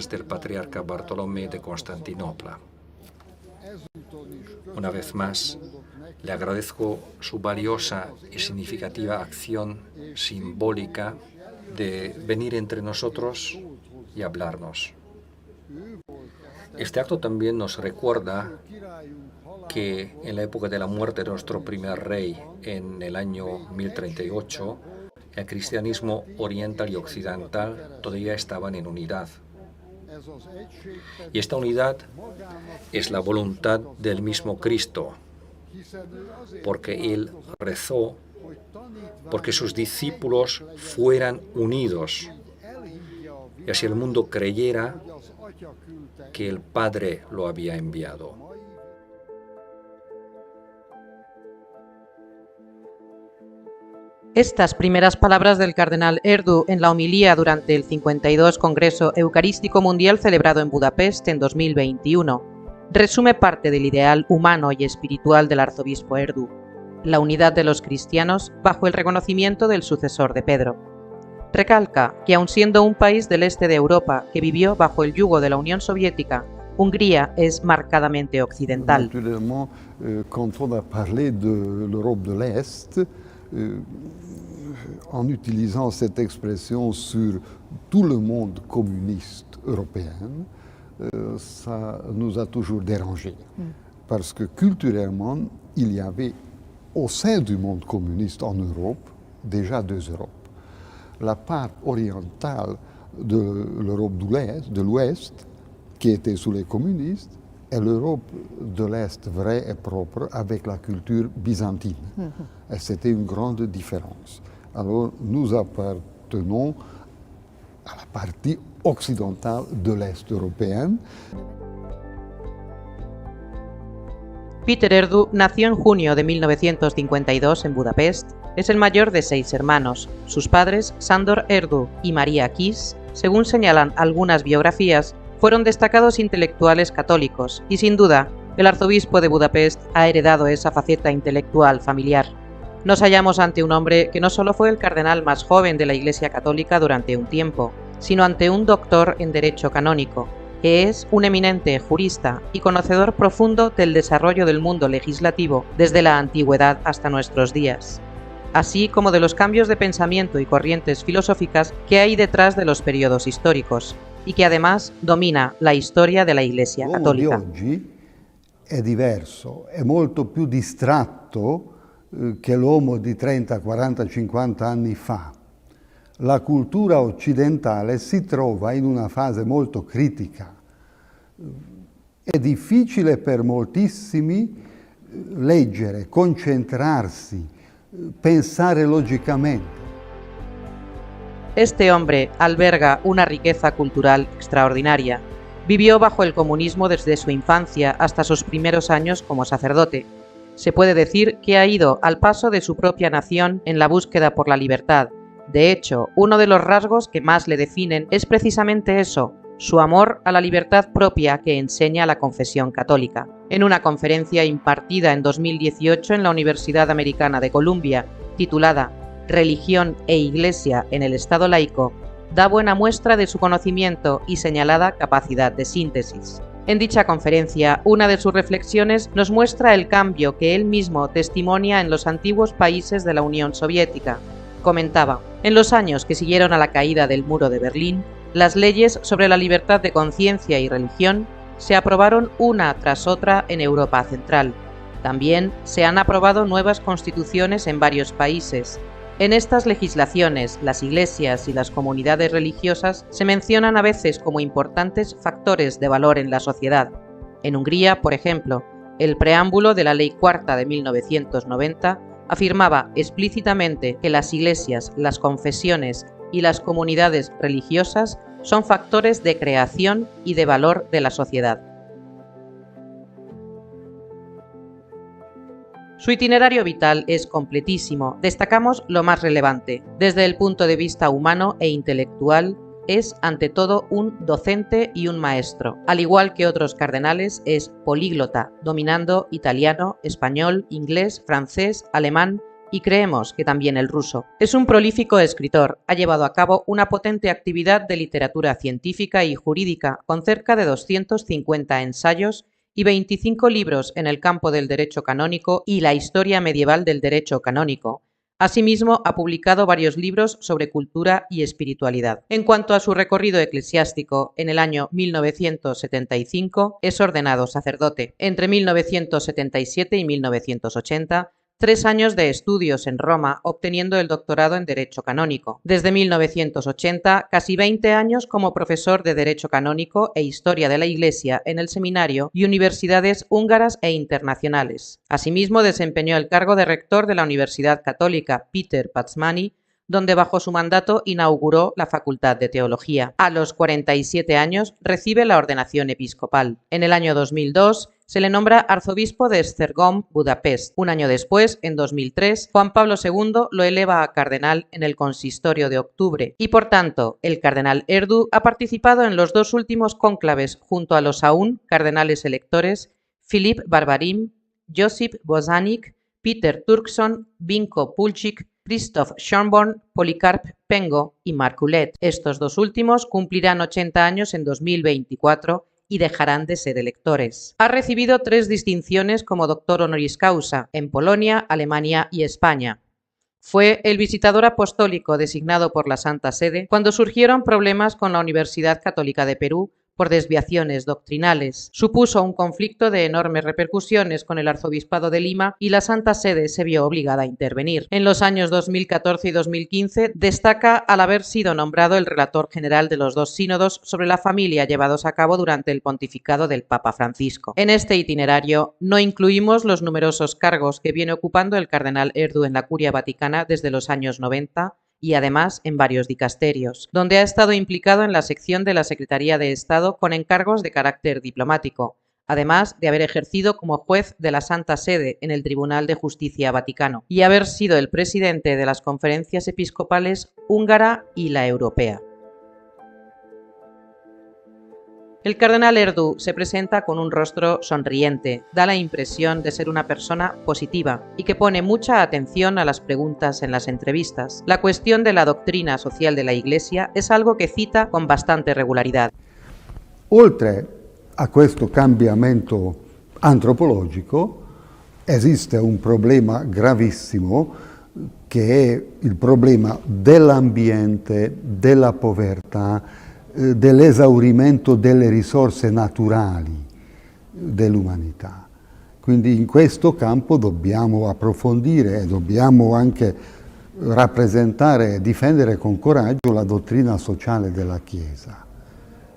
palabras del patriarca Bartolomé de Constantinopla. Una vez más, le agradezco su valiosa y significativa acción simbólica de venir entre nosotros y hablarnos. Este acto también nos recuerda que en la época de la muerte de nuestro primer rey, en el año 1038, el cristianismo oriental y occidental todavía estaban en unidad. Y esta unidad es la voluntad del mismo Cristo, porque Él rezó porque sus discípulos fueran unidos y así el mundo creyera que el Padre lo había enviado. Estas primeras palabras del cardenal Erdoğan en la homilía durante el 52 Congreso Eucarístico Mundial celebrado en Budapest en 2021 resume parte del ideal humano y espiritual del arzobispo Erdoğan, la unidad de los cristianos bajo el reconocimiento del sucesor de Pedro. Recalca que aun siendo un país del este de Europa que vivió bajo el yugo de la Unión Soviética, Hungría es marcadamente occidental. Quand on a parlé de l'Europe de l'Est, en utilisant cette expression sur tout le monde communiste européen, ça nous a toujours dérangé. Parce que culturellement, il y avait au sein du monde communiste en Europe déjà deux Europes. La part orientale de l'Europe de l'Ouest, qui était sous les communistes, et l'Europe de l'Est vraie et propre avec la culture byzantine. Et c'était une grande différence. Alors nous appartenons à la partie occidentale de l'Est européen. Péter Erdoğan nació en junio de 1952 en Budapest. Es el mayor de 6 hermanos. Sus padres, Sándor Erdoğan y María Kis, según señalan algunas biografías, fueron destacados intelectuales católicos y, sin duda, el arzobispo de Budapest ha heredado esa faceta intelectual familiar. Nos hallamos ante un hombre que no solo fue el cardenal más joven de la Iglesia Católica durante un tiempo, sino ante un doctor en Derecho Canónico, que es un eminente jurista y conocedor profundo del desarrollo del mundo legislativo desde la antigüedad hasta nuestros días, así como de los cambios de pensamiento y corrientes filosóficas que hay detrás de los periodos históricos, y que además domina la historia de la Iglesia Católica. L'uomo di oggi è diverso, è molto più distratto che l'uomo di 30, 40, 50 anni fa. La cultura occidentale si trova in una fase molto critica. È difficile per moltissimi leggere, concentrarsi, pensare logicamente. Este hombre alberga una riqueza cultural extraordinaria. Vivió bajo el comunismo desde su infancia hasta sus primeros años como sacerdote. Se puede decir que ha ido al paso de su propia nación en la búsqueda por la libertad. De hecho, uno de los rasgos que más le definen es precisamente eso, su amor a la libertad propia que enseña la confesión católica. En una conferencia impartida en 2018 en la Universidad Americana de Columbia, titulada Religión e Iglesia en el Estado laico, da buena muestra de su conocimiento y señalada capacidad de síntesis. En dicha conferencia, una de sus reflexiones nos muestra el cambio que él mismo testimonia en los antiguos países de la Unión Soviética. Comentaba: en los años que siguieron a la caída del muro de Berlín, las leyes sobre la libertad de conciencia y religión se aprobaron una tras otra en Europa Central. También se han aprobado nuevas constituciones en varios países. En estas legislaciones, las iglesias y las comunidades religiosas se mencionan a veces como importantes factores de valor en la sociedad. En Hungría, por ejemplo, el preámbulo de la Ley Cuarta de 1990 afirmaba explícitamente que las iglesias, las confesiones y las comunidades religiosas son factores de creación y de valor de la sociedad. Su itinerario vital es completísimo. Destacamos lo más relevante. Desde el punto de vista humano e intelectual, es ante todo un docente y un maestro. Al igual que otros cardenales, es políglota, dominando italiano, español, inglés, francés, alemán y creemos que también el ruso. Es un prolífico escritor, ha llevado a cabo una potente actividad de literatura científica y jurídica, con cerca de 250 ensayos y 25 libros en el campo del derecho canónico y la historia medieval del derecho canónico. Asimismo, ha publicado varios libros sobre cultura y espiritualidad. En cuanto a su recorrido eclesiástico, en el año 1975 es ordenado sacerdote. Entre 1977 y 1980, 3 años de estudios en Roma, obteniendo el doctorado en Derecho Canónico. Desde 1980, casi 20 años como profesor de Derecho Canónico e Historia de la Iglesia en el seminario y universidades húngaras e internacionales. Asimismo, desempeñó el cargo de rector de la Universidad Católica Péter Pázmány, donde bajo su mandato inauguró la Facultad de Teología. A los 47 años recibe la ordenación episcopal. En el año 2002 se le nombra arzobispo de Esztergom, Budapest. Un año después, en 2003, Juan Pablo II lo eleva a cardenal en el consistorio de octubre y, por tanto, el cardenal Erdu ha participado en los 2 últimos cónclaves junto a los aún cardenales electores Filip Barbarim, Josip Bozanic, Peter Turkson, Vinko Pulchik, Krzysztof Schönborn, Policarp Pengo y Mark Ulet. Estos 2 últimos cumplirán 80 años en 2024 y dejarán de ser electores. Ha recibido 3 distinciones como doctor honoris causa en Polonia, Alemania y España. Fue el visitador apostólico designado por la Santa Sede cuando surgieron problemas con la Universidad Católica de Perú por desviaciones doctrinales. Supuso un conflicto de enormes repercusiones con el Arzobispado de Lima y la Santa Sede se vio obligada a intervenir. En los años 2014 y 2015 destaca al haber sido nombrado el relator general de los 2 sínodos sobre la familia llevados a cabo durante el pontificado del Papa Francisco. En este itinerario no incluimos los numerosos cargos que viene ocupando el cardenal Erdu en la Curia Vaticana desde los años 90, y además en varios dicasterios, donde ha estado implicado en la sección de la Secretaría de Estado con encargos de carácter diplomático, además de haber ejercido como juez de la Santa Sede en el Tribunal de Justicia Vaticano y haber sido el presidente de las conferencias episcopales húngara y la europea. El cardenal Erdu se presenta con un rostro sonriente, da la impresión de ser una persona positiva y que pone mucha atención a las preguntas en las entrevistas. La cuestión de la doctrina social de la Iglesia es algo que cita con bastante regularidad. Oltre a questo cambiamento antropologico, esiste un problema gravissimo che è il problema dell'ambiente, della povertà, dell'esaurimento delle risorse naturali dell'umanità. Quindi in questo campo dobbiamo approfondire e dobbiamo anche rappresentare e difendere con coraggio la dottrina sociale della Chiesa,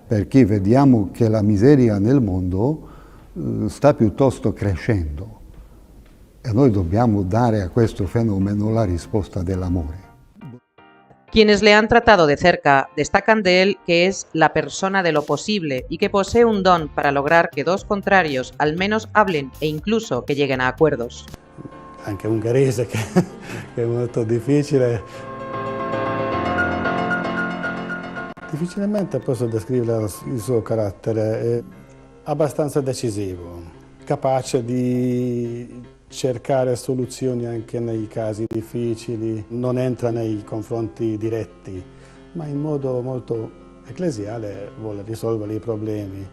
perché vediamo che la miseria nel mondo sta piuttosto crescendo e noi dobbiamo dare a questo fenomeno la risposta dell'amore. Quienes le han tratado de cerca destacan de él que es la persona de lo posible y que posee un don para lograr que 2 contrarios al menos hablen e incluso que lleguen a acuerdos. Anche ungherese che è molto difficile. Difficilmente posso descrivere il suo carattere, è abbastanza decisivo, capace di cercare soluzioni anche nei casi difficili, non entra nei confronti diretti, ma in modo molto ecclesiale vuole risolvere i problemi.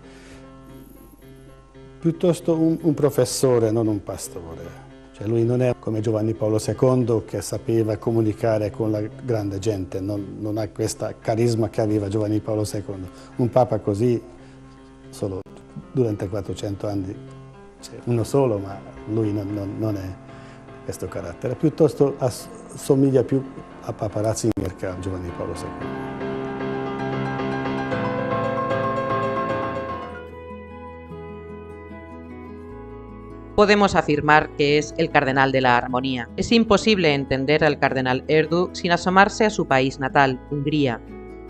Piuttosto un professore, non un pastore. Cioè lui non è come Giovanni Paolo II che sapeva comunicare con la grande gente, non ha questo carisma che aveva Giovanni Paolo II. Un papa così, solo durante 400 anni, cioè uno solo, ma lui non è questo carattere, piuttosto somiglia più a Papa Ratzinger che a Giovanni Paolo II. Podemos afirmar que es el cardenal de la armonía. Es imposible entender al cardenal Erdu sin asomarse a su país natal, Hungría.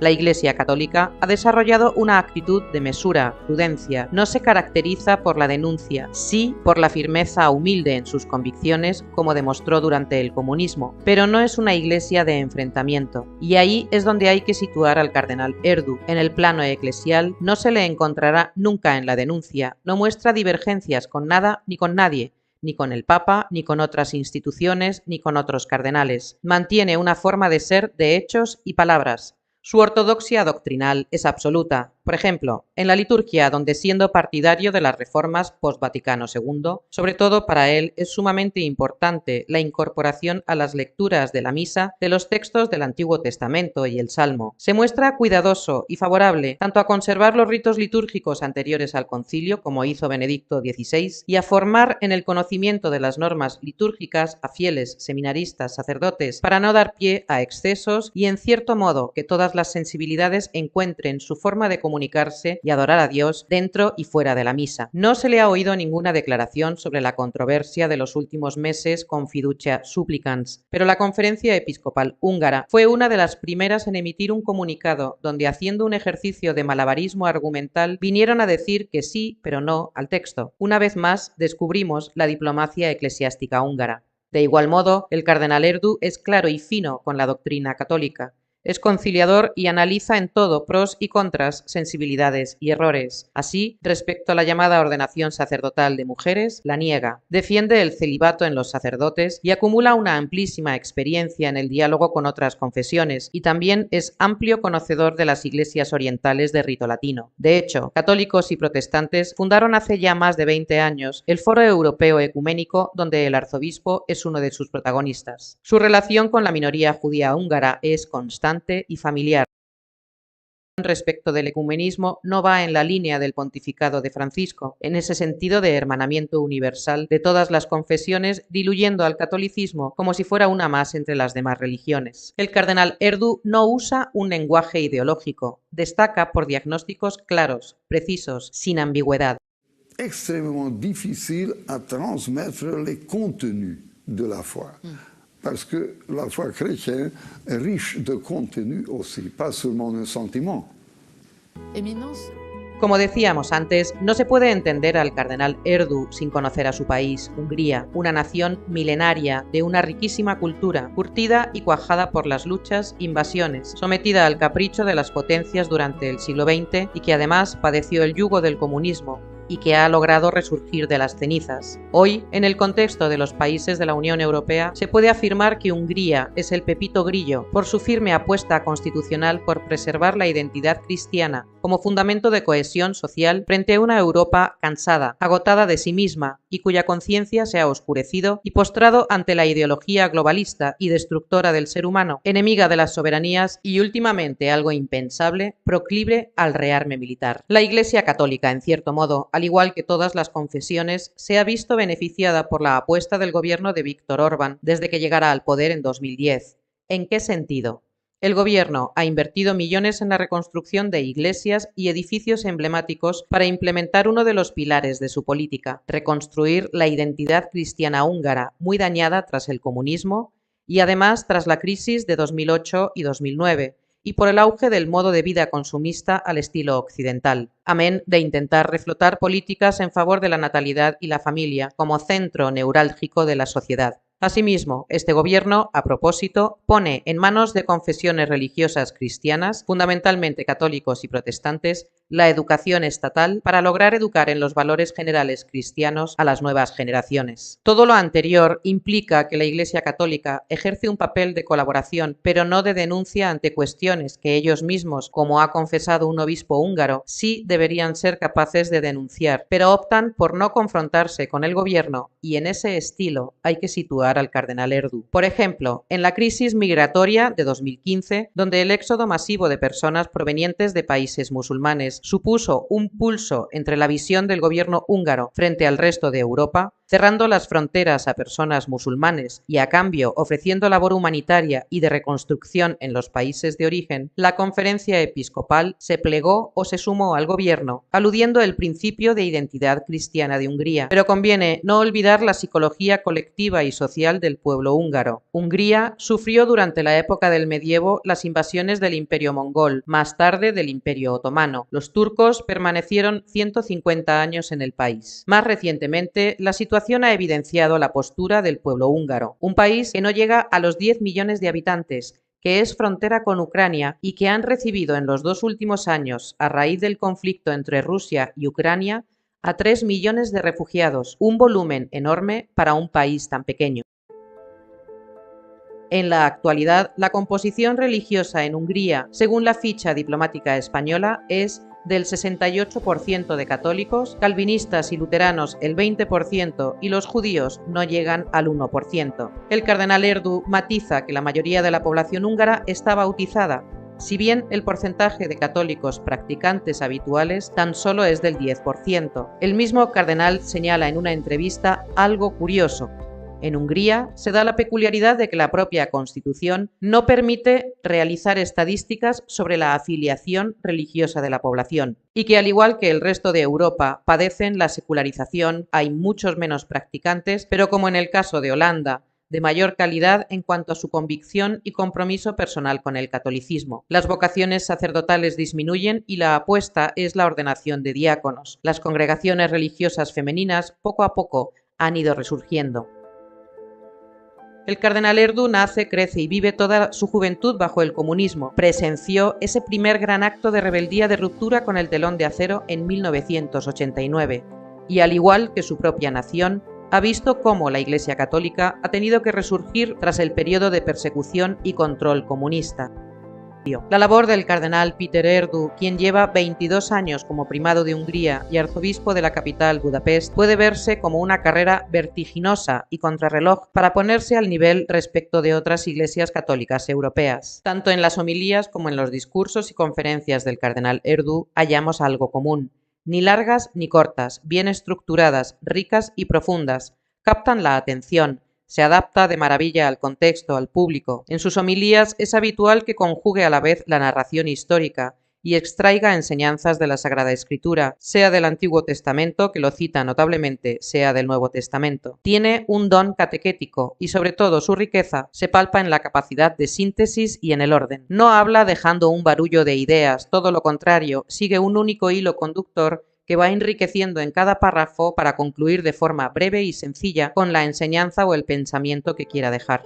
La Iglesia Católica ha desarrollado una actitud de mesura, prudencia. No se caracteriza por la denuncia, sí por la firmeza humilde en sus convicciones, como demostró durante el comunismo, pero no es una iglesia de enfrentamiento. Y ahí es donde hay que situar al cardenal Erdu. En el plano eclesial no se le encontrará nunca en la denuncia, no muestra divergencias con nada ni con nadie, ni con el Papa, ni con otras instituciones, ni con otros cardenales. Mantiene una forma de ser de hechos y palabras. Su ortodoxia doctrinal es absoluta. Por ejemplo, en la liturgia, donde siendo partidario de las reformas post-Vaticano II, sobre todo para él es sumamente importante la incorporación a las lecturas de la misa de los textos del Antiguo Testamento y el Salmo. Se muestra cuidadoso y favorable tanto a conservar los ritos litúrgicos anteriores al concilio, como hizo Benedicto XVI, y a formar en el conocimiento de las normas litúrgicas a fieles, seminaristas, sacerdotes, para no dar pie a excesos y, en cierto modo, que todas las sensibilidades encuentren su forma de comunicarse y adorar a Dios dentro y fuera de la misa. No se le ha oído ninguna declaración sobre la controversia de los últimos meses con Fiducia Supplicans, pero la Conferencia Episcopal Húngara fue una de las primeras en emitir un comunicado donde, haciendo un ejercicio de malabarismo argumental, vinieron a decir que sí, pero no al texto. Una vez más, descubrimos la diplomacia eclesiástica húngara. De igual modo, el cardenal Erdu es claro y fino con la doctrina católica. Es conciliador y analiza en todo pros y contras, sensibilidades y errores. Así, respecto a la llamada ordenación sacerdotal de mujeres, la niega. Defiende el celibato en los sacerdotes y acumula una amplísima experiencia en el diálogo con otras confesiones, y también es amplio conocedor de las iglesias orientales de rito latino. De hecho, católicos y protestantes fundaron hace ya más de 20 años el Foro Europeo Ecuménico, donde el arzobispo es uno de sus protagonistas. Su relación con la minoría judía húngara es constante y familiar. Respecto del ecumenismo no va en la línea del pontificado de Francisco, en ese sentido de hermanamiento universal de todas las confesiones, diluyendo al catolicismo como si fuera una más entre las demás religiones. El cardenal Erdu no usa un lenguaje ideológico, destaca por diagnósticos claros, precisos, sin ambigüedad. Extrêmement difficile à transmettre les contenus de la foi. Parce que la foi chrétienne est riche de contenu aussi, pas seulement un sentiment. Como decíamos antes, no se puede entender al cardenal Erdu sin conocer a su país, Hungría, una nación milenaria de una riquísima cultura, curtida y cuajada por las luchas, invasiones, sometida al capricho de las potencias durante el siglo XX y que además padeció el yugo del comunismo, y que ha logrado resurgir de las cenizas. Hoy, en el contexto de los países de la Unión Europea, se puede afirmar que Hungría es el pepito grillo por su firme apuesta constitucional por preservar la identidad cristiana como fundamento de cohesión social frente a una Europa cansada, agotada de sí misma y cuya conciencia se ha oscurecido y postrado ante la ideología globalista y destructora del ser humano, enemiga de las soberanías y, últimamente algo impensable, proclive al rearme militar. La Iglesia Católica, en cierto modo, al igual que todas las confesiones, se ha visto beneficiada por la apuesta del gobierno de Viktor Orbán desde que llegara al poder en 2010. ¿En qué sentido? El gobierno ha invertido millones en la reconstrucción de iglesias y edificios emblemáticos para implementar uno de los pilares de su política, reconstruir la identidad cristiana húngara, muy dañada tras el comunismo y además tras la crisis de 2008 y 2009, y por el auge del modo de vida consumista al estilo occidental, amén de intentar reflotar políticas en favor de la natalidad y la familia como centro neurálgico de la sociedad. Asimismo, este gobierno, a propósito, pone en manos de confesiones religiosas cristianas, fundamentalmente católicos y protestantes, la educación estatal para lograr educar en los valores generales cristianos a las nuevas generaciones. Todo lo anterior implica que la Iglesia Católica ejerce un papel de colaboración, pero no de denuncia ante cuestiones que ellos mismos, como ha confesado un obispo húngaro, sí deberían ser capaces de denunciar, pero optan por no confrontarse con el gobierno y en ese estilo hay que situar al cardenal Erdu. Por ejemplo, en la crisis migratoria de 2015, donde el éxodo masivo de personas provenientes de países musulmanes supuso un pulso entre la visión del gobierno húngaro frente al resto de Europa, cerrando las fronteras a personas musulmanes y a cambio ofreciendo labor humanitaria y de reconstrucción en los países de origen, la Conferencia Episcopal se plegó o se sumó al gobierno, aludiendo el principio de identidad cristiana de Hungría. Pero conviene no olvidar la psicología colectiva y social del pueblo húngaro. Hungría sufrió durante la época del medievo las invasiones del Imperio mongol, más tarde del Imperio otomano. Los turcos permanecieron 150 años en el país. Más recientemente, la situación ha evidenciado la postura del pueblo húngaro, un país que no llega a los 10 millones de habitantes, que es frontera con Ucrania y que han recibido en los 2 últimos años, a raíz del conflicto entre Rusia y Ucrania, a 3 millones de refugiados, un volumen enorme para un país tan pequeño. En la actualidad, la composición religiosa en Hungría, según la ficha diplomática española, es del 68% de católicos, calvinistas y luteranos el 20% y los judíos no llegan al 1%. El cardenal Erdu matiza que la mayoría de la población húngara está bautizada, si bien el porcentaje de católicos practicantes habituales tan solo es del 10%. El mismo cardenal señala en una entrevista algo curioso. En Hungría se da la peculiaridad de que la propia Constitución no permite realizar estadísticas sobre la afiliación religiosa de la población y que, al igual que el resto de Europa, padecen la secularización, hay muchos menos practicantes, pero como en el caso de Holanda, de mayor calidad en cuanto a su convicción y compromiso personal con el catolicismo. Las vocaciones sacerdotales disminuyen y la apuesta es la ordenación de diáconos. Las congregaciones religiosas femeninas poco a poco han ido resurgiendo. El cardenal Erdu nace, crece y vive toda su juventud bajo el comunismo. Presenció ese primer gran acto de rebeldía de ruptura con el telón de acero en 1989 y, al igual que su propia nación, ha visto cómo la Iglesia Católica ha tenido que resurgir tras el periodo de persecución y control comunista. La labor del cardenal Péter Erdu, quien lleva 22 años como primado de Hungría y arzobispo de la capital Budapest, puede verse como una carrera vertiginosa y contrarreloj para ponerse al nivel respecto de otras iglesias católicas europeas. Tanto en las homilías como en los discursos y conferencias del cardenal Erdu hallamos algo común. Ni largas ni cortas, bien estructuradas, ricas y profundas, captan la atención. Se adapta de maravilla al contexto, al público. En sus homilías es habitual que conjugue a la vez la narración histórica y extraiga enseñanzas de la Sagrada Escritura, sea del Antiguo Testamento, que lo cita notablemente, sea del Nuevo Testamento. Tiene un don catequético y sobre todo su riqueza se palpa en la capacidad de síntesis y en el orden. No habla dejando un barullo de ideas, todo lo contrario, sigue un único hilo conductor que va enriqueciendo en cada párrafo para concluir de forma breve y sencilla con la enseñanza o el pensamiento que quiera dejar.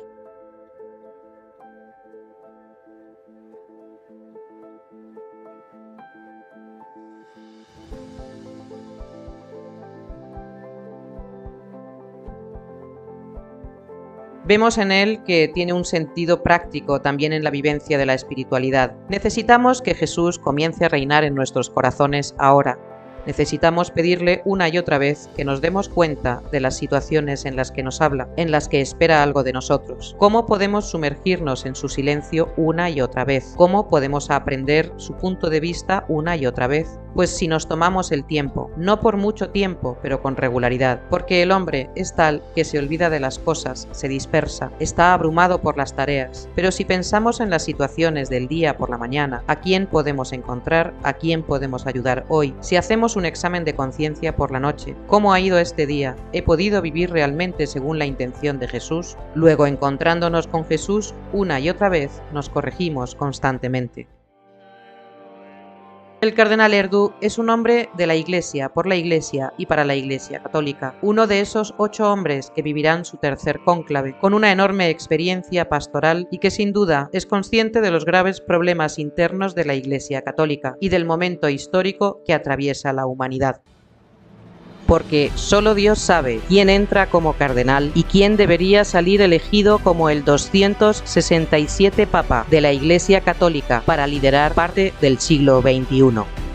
Vemos en él que tiene un sentido práctico también en la vivencia de la espiritualidad. Necesitamos que Jesús comience a reinar en nuestros corazones ahora. Necesitamos pedirle una y otra vez que nos demos cuenta de las situaciones en las que nos habla, en las que espera algo de nosotros. ¿Cómo podemos sumergirnos en su silencio una y otra vez? ¿Cómo podemos aprender su punto de vista una y otra vez? Pues si nos tomamos el tiempo, no por mucho tiempo, pero con regularidad, porque el hombre es tal que se olvida de las cosas, se dispersa, está abrumado por las tareas. Pero si pensamos en las situaciones del día por la mañana, ¿a quién podemos encontrar? ¿A quién podemos ayudar hoy? Si hacemos un examen de conciencia por la noche. ¿Cómo ha ido este día? ¿He podido vivir realmente según la intención de Jesús? Luego, encontrándonos con Jesús, una y otra vez nos corregimos constantemente. El cardenal Erdu es un hombre de la Iglesia, por la Iglesia y para la Iglesia Católica, uno de esos 8 hombres que vivirán su tercer cónclave, con una enorme experiencia pastoral y que sin duda es consciente de los graves problemas internos de la Iglesia Católica y del momento histórico que atraviesa la humanidad. Porque solo Dios sabe quién entra como cardenal y quién debería salir elegido como el 267 Papa de la Iglesia Católica para liderar parte del siglo XXI.